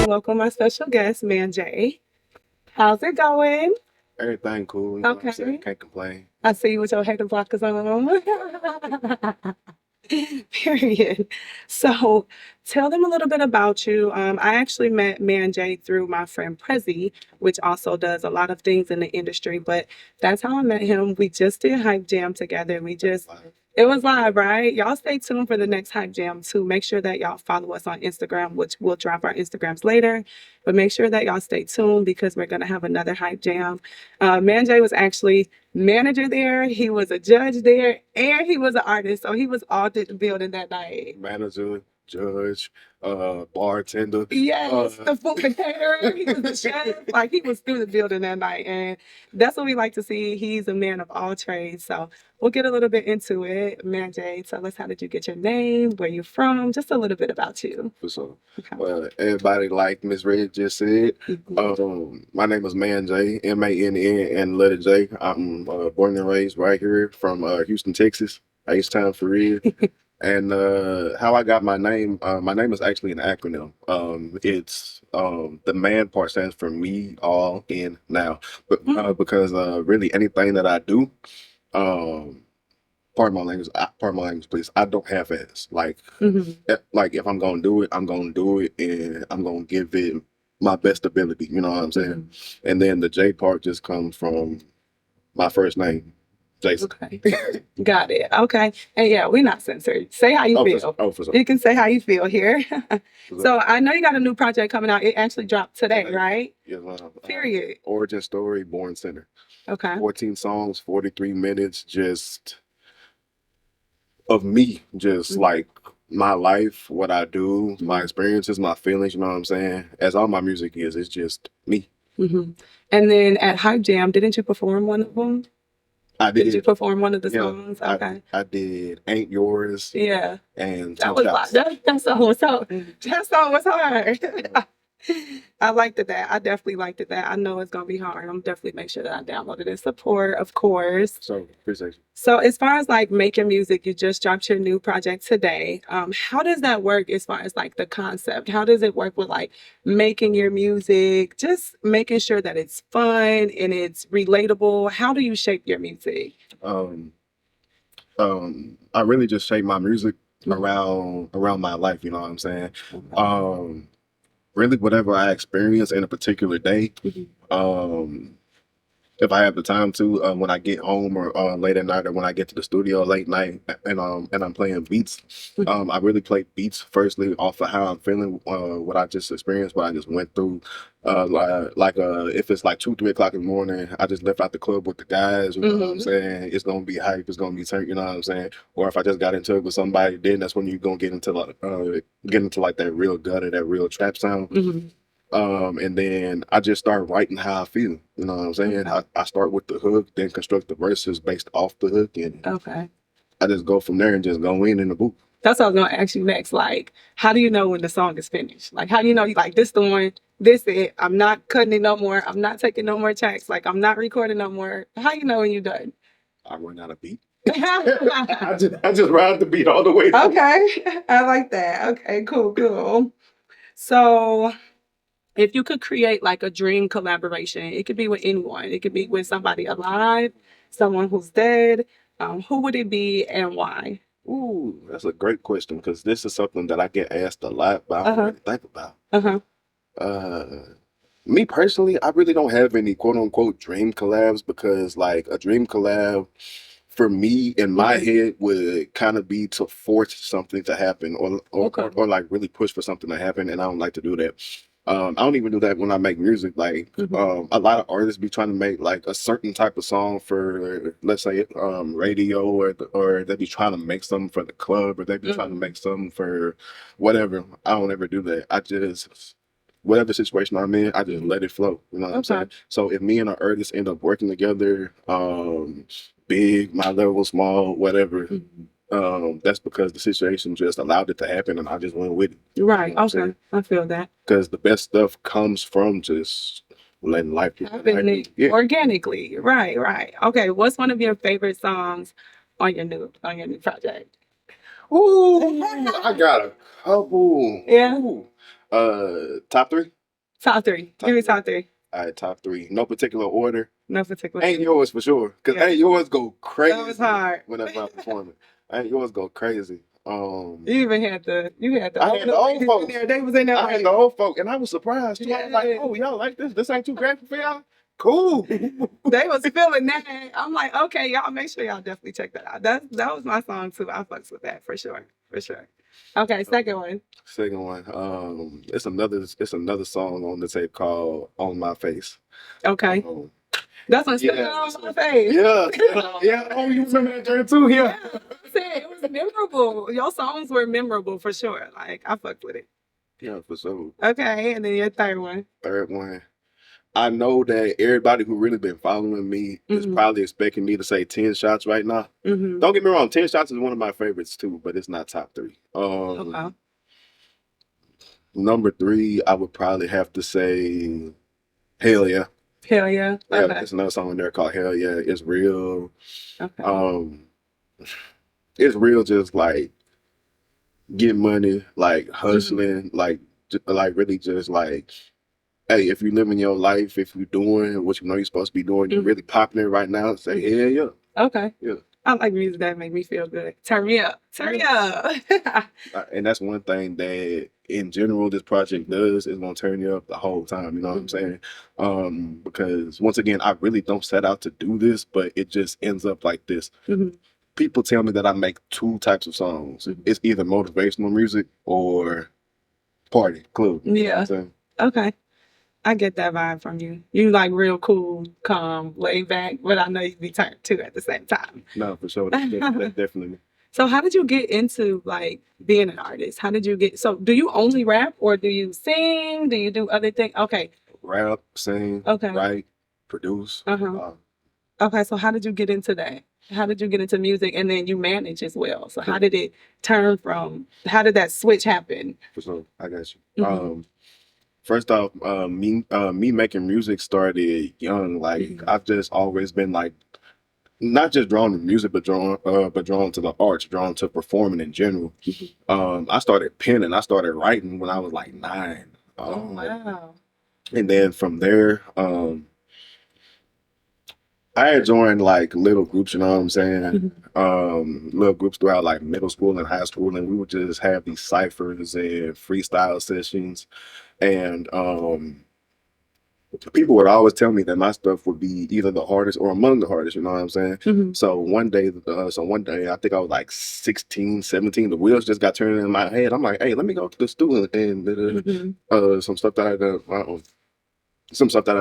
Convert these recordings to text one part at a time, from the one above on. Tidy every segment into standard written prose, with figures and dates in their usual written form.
welcome my special guest, Mann J. How's it going? Everything cool, you know what I'm saying? Okay. Can't complain. I see you with your hater blockers on. Period. So tell them a little bit about you. I actually met Mann J through my friend Prezi, which also does a lot of things in the industry, but that's how I met him. We just did Hype Jam together. It was live, right? Y'all stay tuned for the next Hype Jam too. Make sure that y'all follow us on Instagram, which we'll drop our Instagrams later. But make sure that y'all stay tuned because we're going to have another Hype Jam. Mann J was actually manager there, he was a judge there, and he was an artist. So he was all through the building that night. Manager, judge, bartender. Yes, the food caterer, he was the chef. Like he was through the building that night. And that's what we like to see. He's a man of all trades. So we'll get a little bit into it. Mann J, tell us, how did you get your name? Where you from? Just a little bit about you. For sure. Okay. Everybody, like Miss Red just said, my name is Mann J, Mann and letter J. I'm born and raised right here from Houston, Texas, H-Town for real. And how I got my name is actually an acronym. It's the man part stands for me, all, in, now. But because really anything that I do, um, pardon my language, please. I don't half ass. Like if I'm gonna do it, I'm gonna do it, and I'm gonna give it my best ability. You know what I'm saying? And then the J part just comes from my first name, Jason. Okay. Got it. Okay. And yeah, we're not censored. Say how you feel. For sure. You can say how you feel here. So I know you got a new project coming out. It actually dropped today, right? Yes, Period. Origin story, Born Center. Okay. 14 songs, 43 minutes, just of me, just like my life, what I do, my experiences, my feelings. You know what I'm saying? As all my music is, it's just me. And then at Hype Jam, didn't you perform one of them? I did. Did you perform one of the Yeah, songs? Okay. I did Ain't Yours Yeah. and That Two was Shots. that song was so that song was hard. I liked it that. I definitely liked it that. I know it's gonna be hard. I'm definitely make sure that I download it and support, of course. So appreciate you. So as far as like making music, you just dropped your new project today. How does that work as far as like the concept? How does it work with like making your music, just making sure that it's fun and it's relatable? How do you shape your music? Um, I really just shape my music around my life. You know what I'm saying? Really, whatever I experience in a particular day. If I have the time to, when I get home or late at night, or when I get to the studio late night and I'm playing beats, I really play beats firstly off of how I'm feeling, what I just experienced, what I just went through. If it's like 2, 3 o'clock in the morning, I just left out the club with the guys. You know what I'm saying? It's gonna be hype. It's gonna be turned. You know what I'm saying? Or if I just got into it with somebody, then that's when you're gonna get into like that real gutter, that real trap sound. And then I just start writing how I feel. You know what I'm saying? I start with the hook, then construct the verses based off the hook, and Okay. I just go from there and just go in the booth. That's what I was gonna ask you next. Like, how do you know when the song is finished? Like, how do you know you like this the one, this it? I'm not cutting it no more. I'm not taking no more tracks. Like, I'm not recording no more. How you know when you're done? I run out of beat. I just ride the beat all the way. Okay, I like that. Okay, cool. So, if you could create like a dream collaboration, it could be with anyone. It could be with somebody alive, someone who's dead. Who would it be and why? Ooh, that's a great question because this is something that I get asked a lot, but I don't really think about. Uh, Me personally, I really don't have any quote unquote dream collabs because like a dream collab for me in my head would kind of be to force something to happen or like really push for something to happen, and I don't like to do that. I don't even do that when I make music. Like a lot of artists be trying to make like a certain type of song for, let's say, radio, or they be trying to make something for the club, or they be trying to make something for whatever. I don't ever do that. I just whatever situation I'm in, I just let it flow. You know what I'm saying? So if me and an artist end up working together, big, my level, small, whatever. That's because the situation just allowed it to happen, and I just went with it. Right. Okay. I feel that. Because the best stuff comes from just letting life happening organically. Right. Okay. What's one of your favorite songs on your new project? Ooh, I got a couple. Yeah. Ooh. Top 3. Top three. Give me top three. All right, top three. No particular order. No particular. Ain't yours for sure. Because ain't yours go crazy. That was hard. Whenever I'm performing. Ain't yours go crazy. You even had the I had the old folks. They was in there. I had the old folk, and I was surprised too. I was like, oh, y'all like this? This ain't too graphic for y'all? Cool. They was feeling that. I'm like, okay, y'all make sure y'all definitely check that out. That was my song too. I fucks with that for sure. For sure. Okay, second one. Second one. It's another song on the tape called On My Face. Okay. That's one still on my face. Yeah. Yeah. Oh, you remember that journey too? Yeah. It was memorable. Your songs were memorable for sure. Like I fucked with it. Yeah, for sure. Okay, and then your third one. Third one. I know that everybody who really been following me is probably expecting me to say 10 shots right now. Don't get me wrong, 10 shots is one of my favorites too, but it's not top three. Okay. Number three, I would probably have to say Hell Yeah. Hell Yeah. Yeah, Okay. there's another song in there called Hell Yeah. It's real. Okay. It's real just like getting money, like hustling, like really just like, hey, if you living your life, if you're doing what you know you're supposed to be doing, you're really popping it right now, say, hell yeah. Okay. Yeah. I like music that make me feel good. Turn me up. Turn me up. And that's one thing that in general this project does is gonna turn you up the whole time, you know what I'm saying? Because once again, I really don't set out to do this, but it just ends up like this. People tell me that I make two types of songs. It's either motivational music or party, club. Yeah. Okay. I get that vibe from you. You like real cool, calm, laid back, but I know you be turned too at the same time. No, for sure. That's definitely. So how did you get into like being an artist? How did you get, so do you only rap or do you sing? Do you do other things? Okay. Rap, sing, write, produce. Okay, so how did you get into that? How did you get into music and then you manage as well? So how did it turn from, how did that switch happen? For sure, I got you. First off, me making music started young. Like I've just always been like, not just drawn to music, but drawn to the arts, drawn to performing in general. I started penning, I started writing when I was like 9. Wow. And then from there, I had joined like little groups, you know what I'm saying? Little groups throughout like middle school and high school, and we would just have these ciphers and freestyle sessions. And people would always tell me that my stuff would be either the hardest or among the hardest, you know what I'm saying? So one day, I think I was like 16, 17, the wheels just got turning in my head. I'm like, hey, let me go to the studio and some stuff that I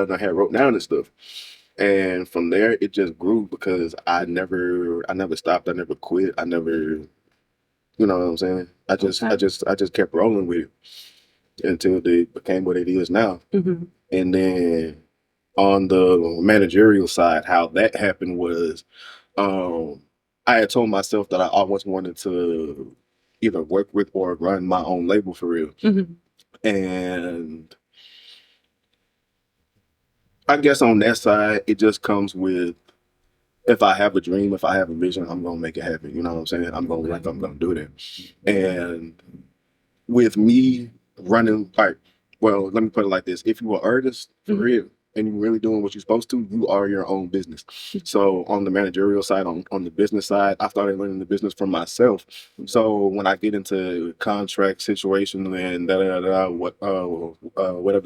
done had wrote down and stuff. And from there, it just grew because I never stopped. I never quit. I never, you know what I'm saying? I just kept rolling with it until it became what it is now. And then on the managerial side, how that happened was, I had told myself that I always wanted to either work with or run my own label for real. And I guess on that side, it just comes with, if I have a dream, if I have a vision, I'm gonna make it happen. You know what I'm saying? I'm gonna do that. And with me running, like, well, let me put it like this: if you're an artist for real and you're really doing what you're supposed to, you are your own business. So on the managerial side, on the business side, I started learning the business from myself. So when I get into contract situation and whatever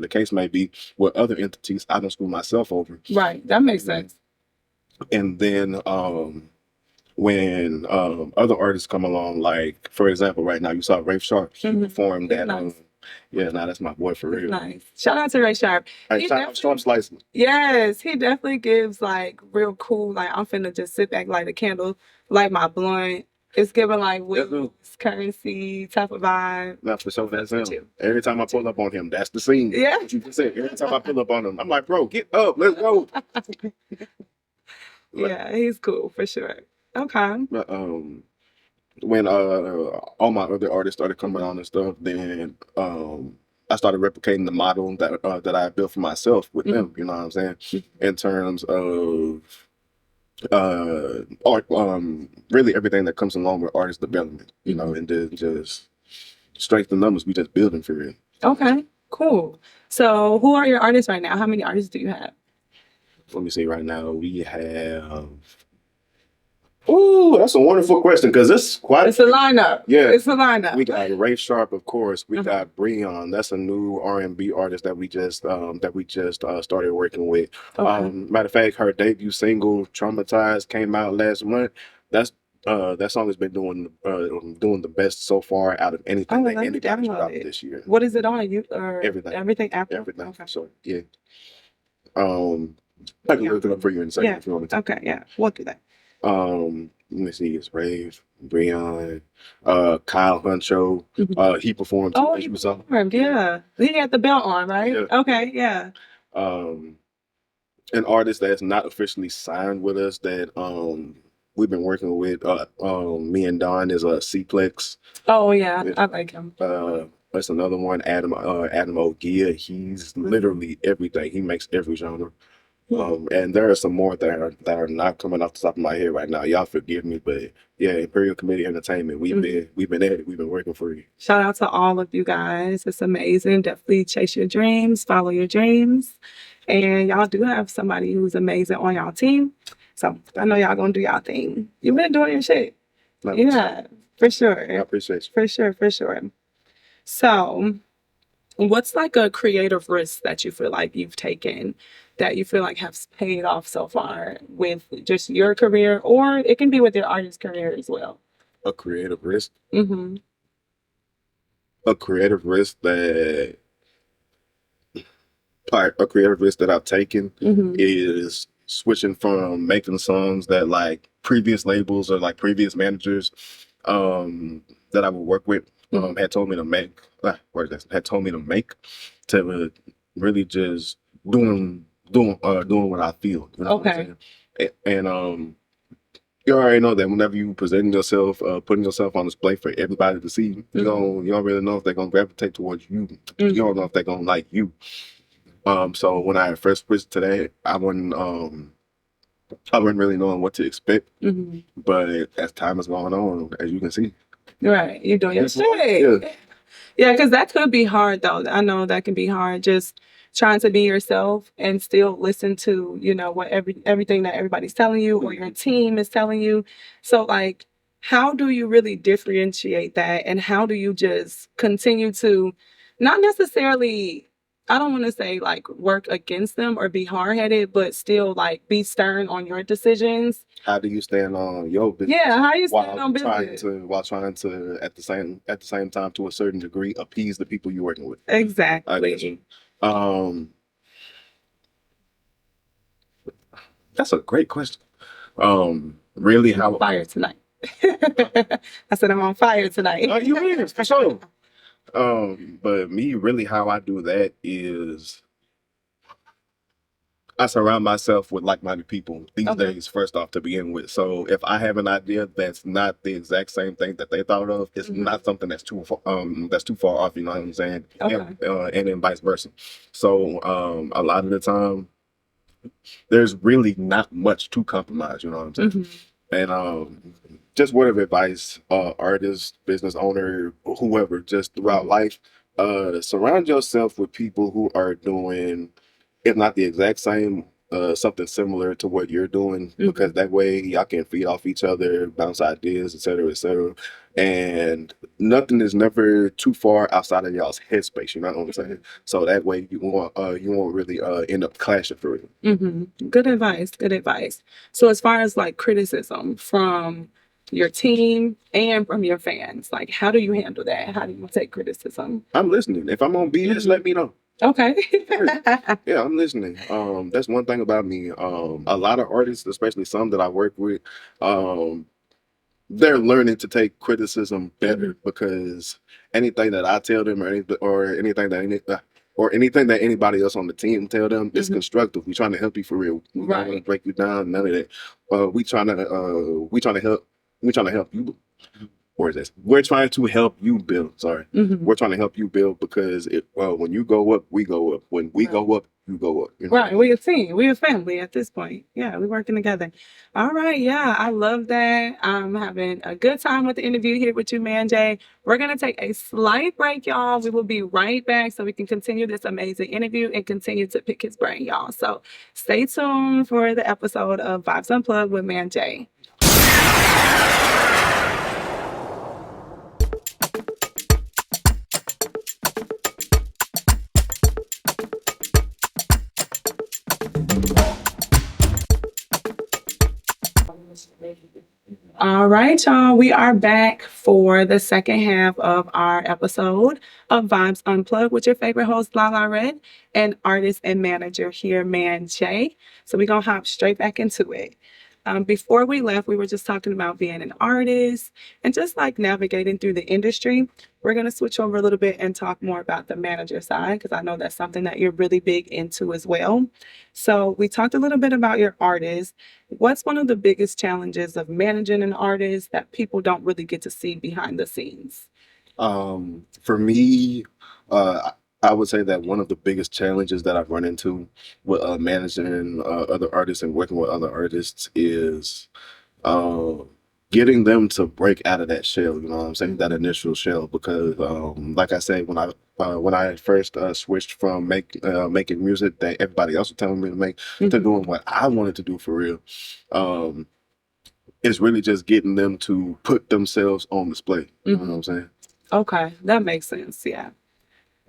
the case may be with other entities, I don't screw myself over. Right, that makes sense. And then when other artists come along, like for example, right now you saw Rafe Sharp. He performed that. Nice. That's my boy for real. Nice. Shout out to Ray Sharp. Hey, shout out Sharp Slicing. Yes, he definitely gives like real cool. Like I'm finna just sit back, light a candle, light my blunt. It's giving like Will's currency type of vibe. No, for sure, that's him. Every time I pull up on him, that's the scene. Yeah. What you just said. Every time I pull up on him, I'm like, bro, get up, let's go. Yeah, he's cool for sure. Okay. When all my other artists started coming on and stuff, then I started replicating the model that I built for myself with them. You know what I'm saying? In terms of art, really everything that comes along with artist development. You know, and then just straight the numbers, we just building for real. Okay. Cool. So who are your artists right now? How many artists do you have? Let me see. Right now we have. Ooh, that's a wonderful question because it's quite. It's a lineup. Yeah, it's a lineup. We got Ray Sharp, of course. We got Breon. That's a new R&B artist that we just started working with. Okay. Matter of fact, her debut single "Traumatized" came out last month. That's that song has been doing the best so far out of anything that anybody's dropped this year. What is it on? You or everything? Everything Apple. Everything. Okay. So yeah. I can look it up for you in a second if you want me to. Okay. Yeah, we'll do that. Let me see. It's Rave, Breon, Kyle Huncho. He performed. Oh, he performed. Yeah, he had the belt on, right? Yeah. Okay. Yeah. An artist that's not officially signed with us that we've been working with. Me and Don is C-Plex. Oh yeah, I like him. That's another one. Adam Ogia. He's literally everything. He makes every genre. And there are some more that are not coming off the top of my head right now. Y'all forgive me, but yeah, Imperial Committee Entertainment. We've been at it. We've been working for you. Shout out to all of you guys. It's amazing. Definitely chase your dreams, follow your dreams, and y'all do have somebody who's amazing on y'all team. So I know y'all gonna do y'all thing. You've been doing your shit. Yeah, for sure. I appreciate you. For sure. So, what's like a creative risk that you feel like you've taken that you feel like has paid off so far with just your career, or it can be with your artist career as well? A creative risk? Mm-hmm. A creative risk that I've taken is switching from making songs that like previous labels or like previous managers that I would work with had told me to make. Had told me to make to really just doing what I feel. You know what I'm saying? And you already know that whenever you present yourself, putting yourself on display for everybody to see, you don't really know if they're gonna gravitate towards you. You don't know if they're gonna like you. So when I first switched to that, I wasn't really knowing what to expect. But as time is going on, as you can see, right, you're doing your shit. Yeah, because that could be hard though. I know that can be hard. Just trying to be yourself and still listen to, what everything that everybody's telling you or your team is telling you. So like, how do you really differentiate that? And how do you just continue to not necessarily, I don't want to say like work against them or be hard-headed, but still like be stern on your decisions? How do you stand on your business? Yeah, how you stand on business while trying to at the same time to a certain degree appease the people you're working with? Exactly. I get you. That's a great question. Really, how I'm on fire tonight. I said I'm on fire tonight. Oh, you is for sure. But me, really, how I do that is I surround myself with like-minded people these days, first off, to begin with. So if I have an idea that's not the exact same thing that they thought of, it's not something that's too far off, you know what I'm saying? And then vice versa. So a lot of the time, there's really not much to compromise, you know what I'm saying? And just word of advice, artist, business owner, whoever, just throughout life, surround yourself with people who are doing, if not the exact same, something similar to what you're doing, because that way y'all can feed off each other, bounce ideas, et cetera, et cetera. And nothing is never too far outside of y'all's headspace, you know what I'm saying? So that way you won't really end up clashing for it. Good advice. So as far as like criticism from your team and from your fans, like how do you handle that? How do you take criticism? I'm listening. If I'm on BS, let me know. Okay. Yeah, I'm listening. That's one thing about me. A lot of artists, especially some that I work with, they're learning to take criticism better because anything that I tell them or anything that anybody else on the team tell them is constructive. We're trying to help you for real. We don't want to break you down. None of that. We trying to help you. or is this? We're trying to help you build. Sorry, Mm-hmm. we're trying to help you build because when you go up, we go up. When we go up, you go up. You know? Right, we a team, we a family at this point. Yeah, we're working together. All right, yeah, I love that. I'm having a good time with the interview here with you, Mann J. We're gonna take a slight break, y'all. We will be right back so we can continue this amazing interview and continue to pick his brain, y'all. So stay tuned for the episode of Vibes Unplugged with Mann J. All right, y'all. We are back for the second half of our episode of Vibes Unplugged with your favorite host, Lalal Red, and artist and manager here, Mann J. So we're going to hop straight back into it. Before we left, we were just talking about being an artist and just like navigating through the industry. We're going to switch over a little bit and talk more about the manager side because I know that's something that you're really big into as well. So we talked a little bit about your artist. What's one of the biggest challenges of managing an artist that people don't really get to see behind the scenes? For me, I would say that one of the biggest challenges that I've run into with managing other artists and working with other artists is uh, getting them to break out of that shell. You know what I'm saying? That initial shell, because like I said, when I first switched from making music that everybody else was telling me to make to doing what I wanted to do for real. It's really just getting them to put themselves on display. You know what I'm saying? Okay, that makes sense. Yeah.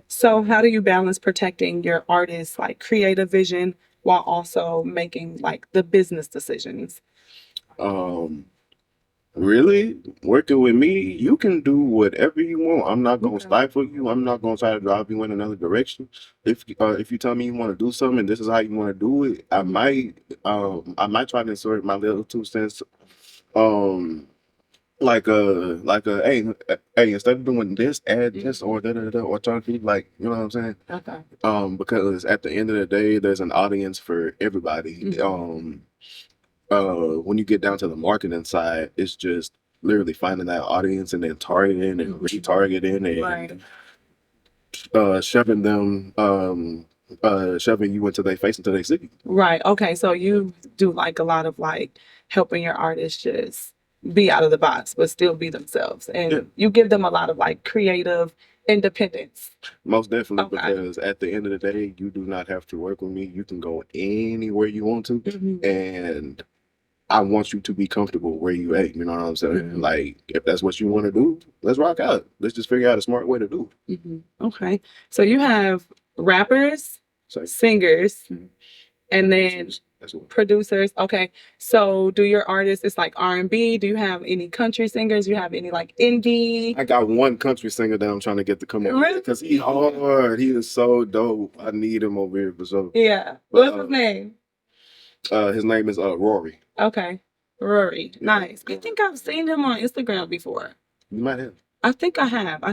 So how do you balance protecting your artist's like creative vision while also making like the business decisions? Um, Really, working with me, you can do whatever you want. I'm not gonna Okay. stifle you. I'm not gonna try to drive you in another direction. If you tell me you want to do something and this is how you want to do it, I might try to insert my little 2 cents. Um, hey, instead of doing this, add this or da da da, or trying to be like, you know what I'm saying? Okay. Because at the end of the day, there's an audience for everybody. When you get down to the marketing side, it's just literally finding that audience and then targeting and retargeting and shoving them, shoving you into their face, into their city. Right. Okay. So you do like a lot of like helping your artists just be out of the box, but still be themselves. And you give them a lot of like creative independence. Most definitely, Okay. because at the end of the day, you do not have to work with me. You can go anywhere you want to, and I want you to be comfortable where you at. You know what I'm saying? Like, if that's what you want to do, let's rock out. Let's just figure out a smart way to do it. Okay. So you have rappers, singers, and then producers. Okay. So do your artists, it's like R&B? Do you have any country singers? Do you have any like indie? I got one country singer that I'm trying to get to come over because he's hard. He is so dope. I need him over here for sure. Yeah. What's his name? His name is Rory. Okay. Rory. Nice. I think I've seen him on Instagram before. You might have. I think I have.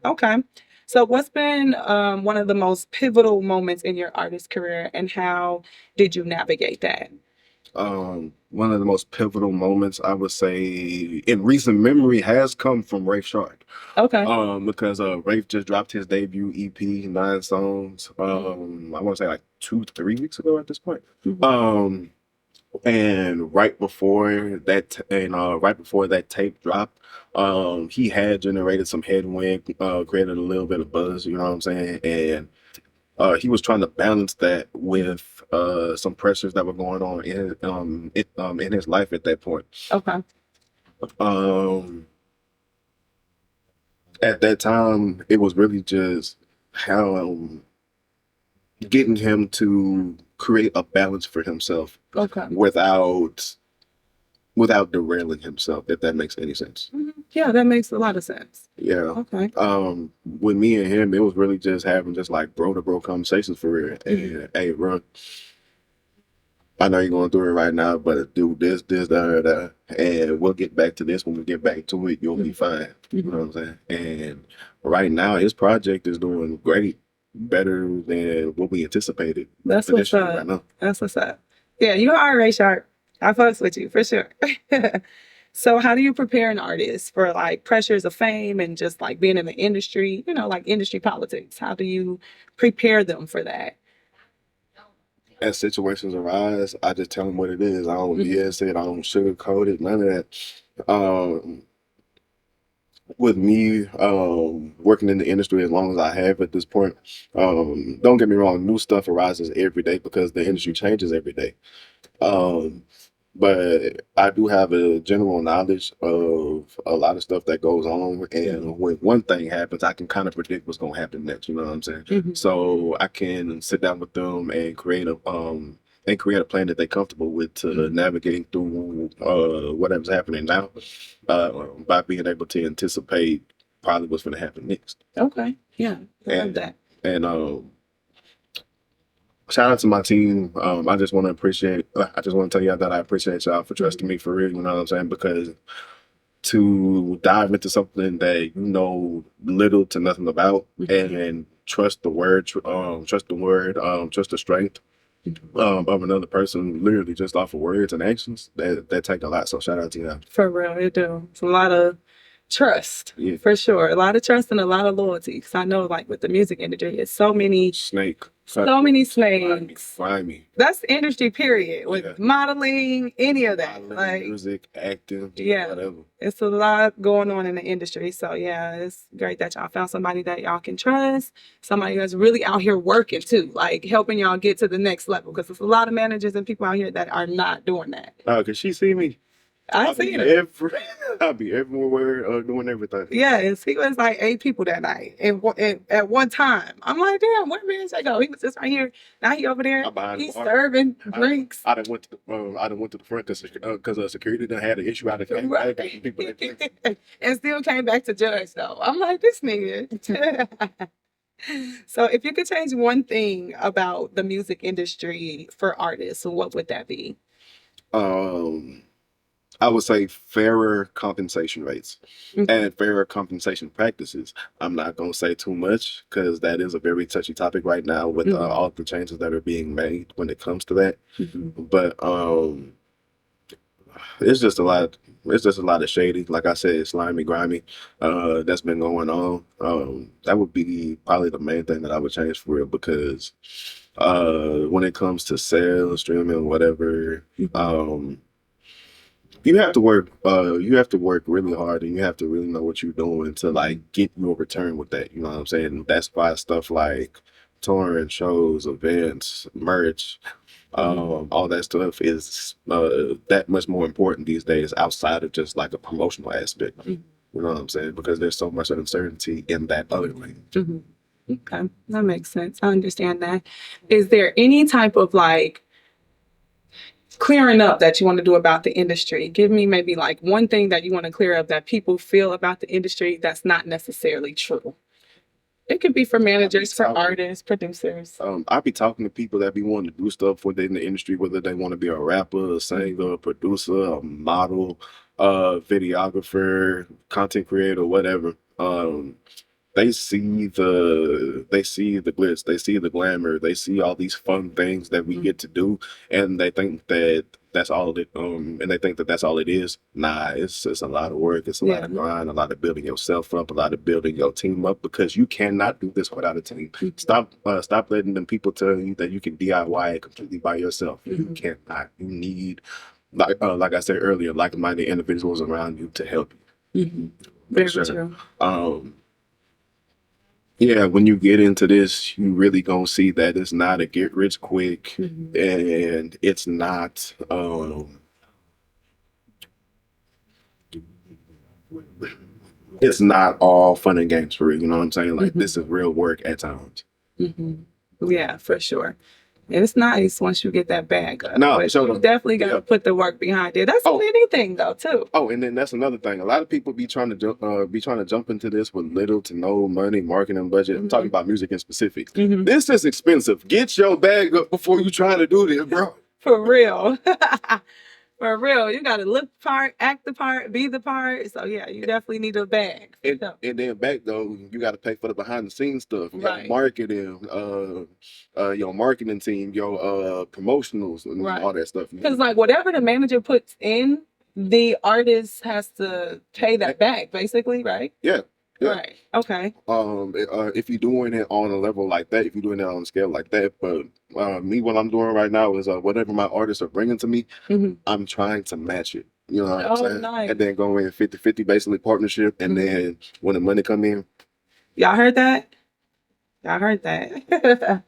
Okay. So what's been one of the most pivotal moments in your artist career and how did you navigate that? One of the most pivotal moments I would say in recent memory has come from Rafe Sharp. Okay. Because Rafe just dropped his debut EP, 9 songs. I want to say like 2-3 weeks ago at this point. And right before that tape dropped, he had generated some headwind, created a little bit of buzz, you know what I'm saying? And he was trying to balance that with some pressures that were going on in his life at that point. Okay. At that time, it was really just how getting him to create a balance for himself, without derailing himself, if that makes any sense. Yeah, that makes a lot of sense. Yeah. Okay. With me and him, it was really just having just like bro to bro conversations for real. And hey, bro, I know you're going through it right now, but do this, that, and we'll get back to this when we get back to it. You'll be fine. You know what I'm saying? And right now, his project is doing great, better than what we anticipated. That's what's up. Right now. That's what's up. Yeah, you are Ray Sharp. I fucks with you for sure. So how do you prepare an artist for like pressures of fame and just like being in the industry, like industry politics? How do you prepare them for that? As situations arise, I just tell them what it is. I don't BS it. I don't sugarcoat it. None of that. With me working in the industry as long as I have at this point, don't get me wrong, new stuff arises every day because the industry changes every day. Um, but I do have a general knowledge of a lot of stuff that goes on, and when one thing happens, I can kind of predict what's going to happen next. You know what I'm saying? So I can sit down with them and create a plan that they're comfortable with to navigate through whatever's happening now, by being able to anticipate probably what's going to happen next. Okay, yeah, I love that. And shout out to my team. I just want to tell y'all that I appreciate y'all for trusting me for real. You know what I'm saying? Because to dive into something that you know little to nothing about and trust the word, trust the strength of another person, literally just off of words and actions, that take a lot. So shout out to you. For real, it do. It's a lot of trust, for sure. A lot of trust and a lot of loyalty. Because I know, like with the music industry, it's so many snakes. Slimy. That's the industry, period. With modeling, any of that, like music, acting, whatever. It's a lot going on in the industry. So yeah, it's great that y'all found somebody that y'all can trust, somebody that's really out here working too, like helping y'all get to the next level. Because there's a lot of managers and people out here that are not doing that. Oh, cause she see me. I'll be everywhere doing everything. Yes, he was like 8 people that night and at one time. I'm like, damn, where Mann J go? He was just right here. Now he over there. He's serving drinks. I done went to the front because security done had an issue out of people and still came back to judge though. I'm like, this nigga. So if you could change one thing about the music industry for artists, what would that be? I would say fairer compensation rates and fairer compensation practices. I'm not going to say too much because that is a very touchy topic right now with all the changes that are being made when it comes to that. But it's just a lot. It's just a lot of shady, like I said, slimy, grimy. That's been going on. That would be probably the main thing that I would change for real because when it comes to sales, streaming, whatever. You have to work. You have to work really hard, and you have to really know what you're doing to like get your return with that. You know what I'm saying? That's why stuff like touring, shows, events, merch, all that stuff is that much more important these days outside of just like a promotional aspect. You know what I'm saying? Because there's so much uncertainty in that other way. Okay, that makes sense. I understand that. Is there any type of like clearing up that you want to do about the industry? Give me maybe like one thing that you want to clear up that people feel about the industry that's not necessarily true. It could be for managers, for artists, producers. I be talking to people that be wanting to do stuff within the industry, whether they want to be a rapper, a singer, a producer, a model, videographer, content creator, whatever. They see the glitz, they see the glamour, they see all these fun things that we get to do, and they think that that's all it and they think that that's all it is. Nah, it's a lot of work, it's a lot of grind, a lot of building yourself up, a lot of building your team up, because you cannot do this without a team. Stop letting them people tell you that you can DIY it completely by yourself. You cannot. You need like I said earlier, like-minded individuals around you to help you. Very true. Yeah, when you get into this, you really gonna see that it's not a get rich quick, and it's not all fun and games for real. You know what I'm saying? Like this is real work at times. Yeah, for sure. It's nice once you get that bag up. No, but you definitely got to put the work behind it. That's anything though, too. Oh, and then that's another thing. A lot of people be trying to jump into this with little to no money, marketing budget. I'm talking about music in specific. This is expensive. Get your bag up before you try to do this, bro. For real. For real, you gotta look the part, act the part, be the part. So yeah, you definitely need a bag. And then back though, you gotta pay for the behind the scenes stuff. Right. Marketing, your marketing team, your promotionals, and all that stuff. Because like whatever the manager puts in the artist has to pay that back, basically, right? Yeah. Yeah. Right. Okay. If you're doing it on a level like that, if you're doing it on a scale like that, but me, what I'm doing right now is whatever my artists are bringing to me, I'm trying to match it. You know what I'm saying? Nice. And then go in 50-50, basically partnership, and then when the money come in. Y'all heard that? Y'all heard that?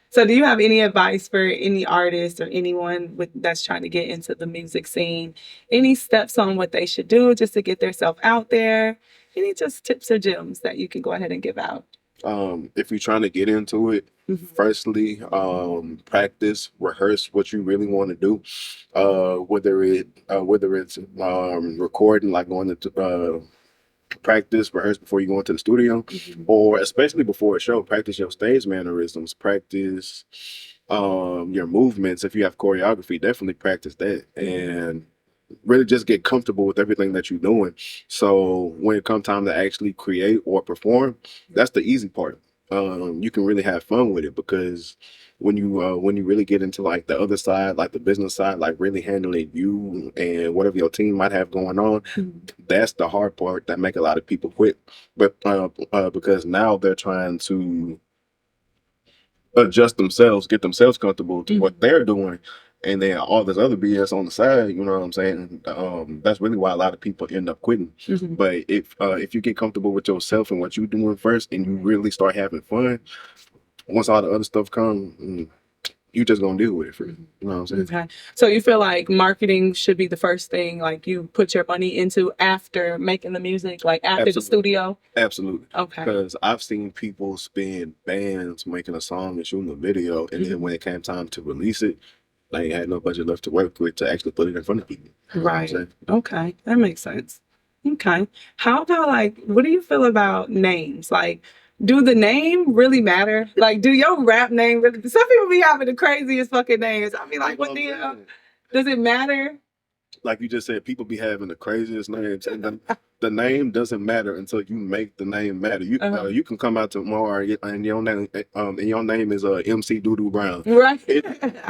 So do you have any advice for any artist or anyone that's trying to get into the music scene? Any steps on what they should do just to get themselves out there? Any just tips or gems that you can go ahead and give out? If you're trying to get into it, firstly, practice, rehearse what you really want to do. Whether it's recording, like going to practice, rehearse before you go into the studio, or especially before a show, practice your stage mannerisms, practice your movements. If you have choreography, definitely practice that, and really just get comfortable with everything that you're doing. So when it comes time to actually create or perform, that's the easy part. You can really have fun with it, because when you really get into like the other side, like the business side, like really handling you and whatever your team might have going on, that's the hard part that make a lot of people quit. But because now they're trying to adjust themselves, get themselves comfortable to what they're doing, and then all this other BS on the side. You know what I'm saying? That's really why a lot of people end up quitting. But if you get comfortable with yourself and what you're doing first, and you really start having fun, once all the other stuff comes, you just gonna deal with it. You know what I'm saying? Okay. So you feel like marketing should be the first thing, like you put your money into after making the music, like after the studio? Absolutely. Okay. Because I've seen people spend bands making a song and shooting a video, and then when it came time to release it, they had no budget left to work with to actually put it in front of people. You know what I'm saying? Okay. That makes sense. Okay. How about like, what do you feel about names? Like, do the name really matter? Like, do your rap name really? Some people be having the craziest fucking names. I be like, what the hell? Does it matter? Like you just said, people be having the craziest names, and the name doesn't matter until you make the name matter. You can come out tomorrow and your name is MC Doodoo Brown. Right.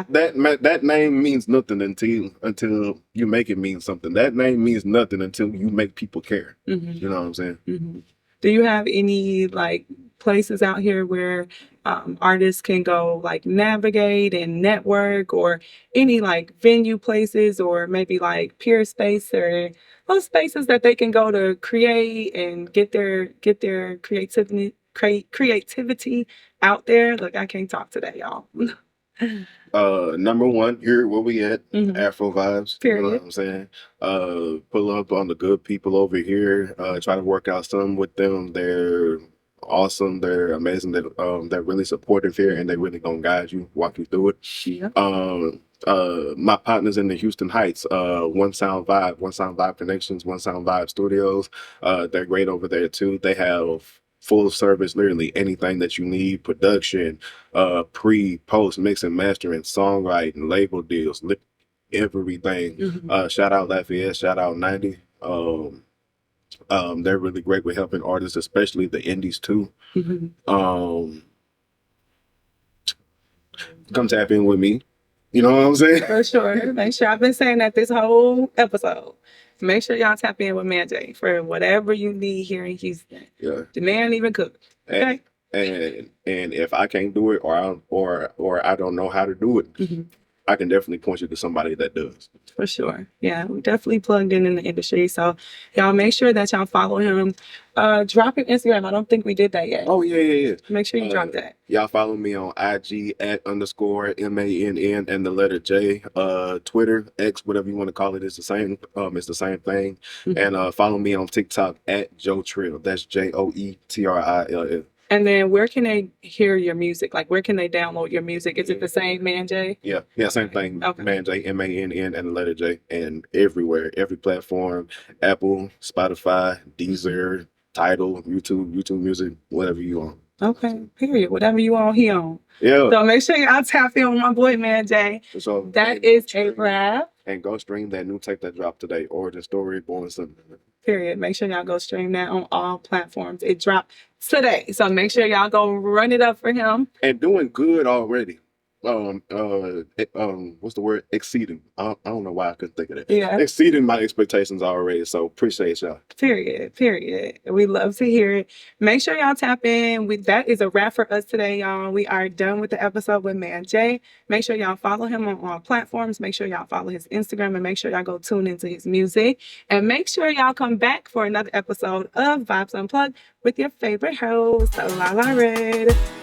That name means nothing until you make it mean something. That name means nothing until you make people care. You know what I'm saying? Do you have any like places out here where artists can go like navigate and network, or any like venue places, or maybe like peer space, or those spaces that they can go to create and get their creativity out there? Look, I can't talk today, y'all. Number one, here where we at, AfroVibes. Period. You know what I'm saying? Pull up on the good people over here. Try to work out something with them. They're awesome. They're amazing. They're really supportive here, and they really gonna guide you, walk you through it. Yeah. My partners in the Houston Heights, One Sound Vibe Connections, One Sound Vibe Studios. They're great over there too. They have full service, literally anything that you need: production, pre, post, mix and mastering, songwriting, label deals, everything. Shout out Lafayette, shout out 90. They're really great with helping artists, especially the indies too. Come tap in with me. You know what I'm saying? For sure. Make sure, I've been saying that this whole episode. Make sure y'all tap in with Mann J for whatever you need here in Houston. Yeah. The man even cook. Okay. And if I can't do it, or I don't know how to do it, I can definitely point you to somebody that does. For sure. Yeah, we definitely plugged in the industry. So y'all make sure that y'all follow him. Drop your Instagram. I don't think we did that yet. Oh, yeah. Make sure you drop that. Y'all follow me on IG @_MANN and the letter J. Twitter, X, whatever you want to call it, it's the same. It's the same thing. And follow me on TikTok @JoeTrill. That's JoeTrill. And then where can they hear your music? Like, where can they download your music? Is it the same, Mann J? Yeah, same thing. Okay. Mann J, MANN and the letter J. And everywhere, every platform: Apple, Spotify, Deezer, Tidal, YouTube Music, whatever you want. Okay, period. Whatever you want, he on. Yeah. So make sure y'all tap in with my boy, Mann J. So that is a wrap. And go stream that new tape that dropped today, Origin Story, Born Sunday. Period. Make sure y'all go stream that on all platforms. It dropped today. So make sure y'all go run it up for him. And doing good already. what's the word? Exceeding. I don't know why I couldn't think of that. Yeah. Exceeding my expectations already. So appreciate y'all. Period. Period. We love to hear it. Make sure y'all tap in. That is a wrap for us today, y'all. We are done with the episode with Mann J. Make sure y'all follow him on all platforms. Make sure y'all follow his Instagram and make sure y'all go tune into his music. And make sure y'all come back for another episode of Vibes Unplugged with your favorite host, Lalal Red.